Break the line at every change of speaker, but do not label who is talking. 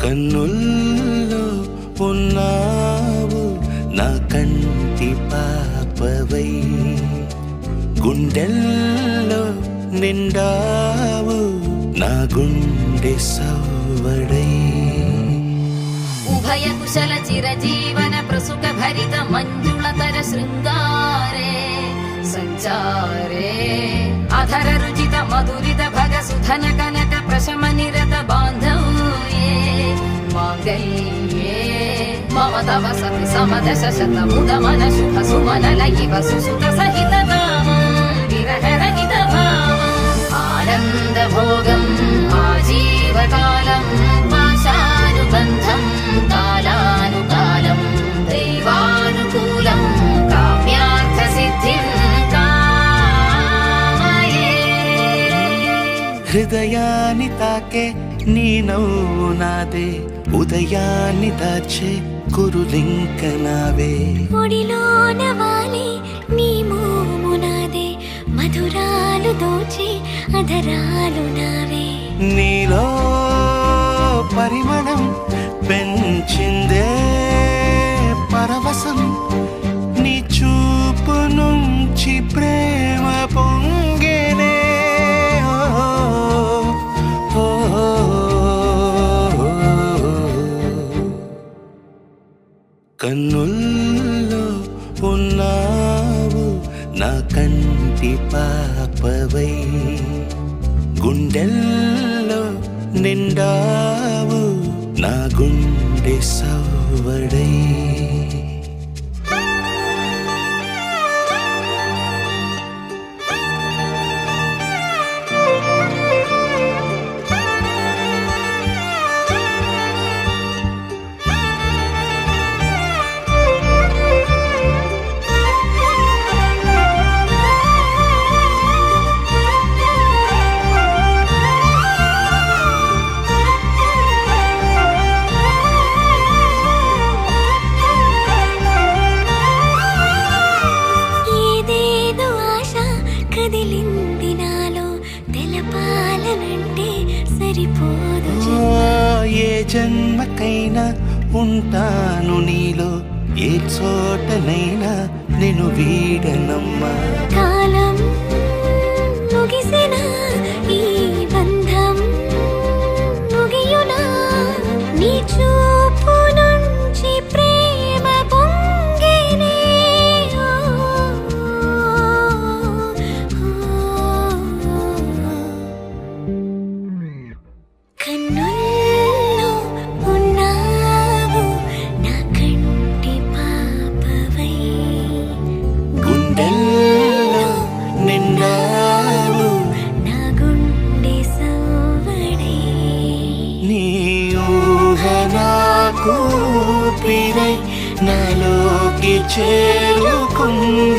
కన్నుల్లో ఉన్నావు నా కంటి పాపవై, గుండెల్లో నిండావు నా గుండె సవ్వడై.
ఉభయ కుశల చిరజీవన ప్రసుక భరిత మంజుళతర శృంగారే సంచారే, అధర రుచిత మధురిత భగ సుధన కనక ప్రశమ నిరత బాంధవ్యే మాంగళ్యే మమ తవ సతి సమదశ శత ముదమన శుభ సుమనల ఇవ సుసుత సహిత విరహ రహిత భావం ఆనంద భోగం ఆజీవకాలం పాశానుబంధం కాలానుకాలం దైవానుకూలం కామ్యార్థ సిద్ధిం కామయే.
హృదయాన్ని తాకే నీ నవ్వు నాదే, ఉదయాన్ని దాచే కురులింక నావే.
ఒడిలోన వాలే నీ మోము నాదే, మధురాలు దోచే అధరాలు నావే.
నీలో పరిమళం పెంచిందే పరవశం, నీ చూపు నుంచి ప్రేమ పొంగేనే. కన్నుల్లో ఉన్నావు నా కంటి పాపవై, గుండెల్లో నిండావు నా గుండె సవ్వడై. ఏ జన్మకైనా ఉంటాను నీలో, ఏ చోటనైనా నేను వీడనమ్మా.
కాలం ముగిసిన ఈ బంధం ముగియునా, నీ చూపు నుంచి ప్రేమ పొంగేనే. కన్నుల్లో ఉన్నావు నా కంటి పాపవై,
గుండెల్లో నిండావు
నా గుండె సవ్వడై.
నీ ఊహ నాకు ఊపిరై నాలోకి చేరుకున్నా.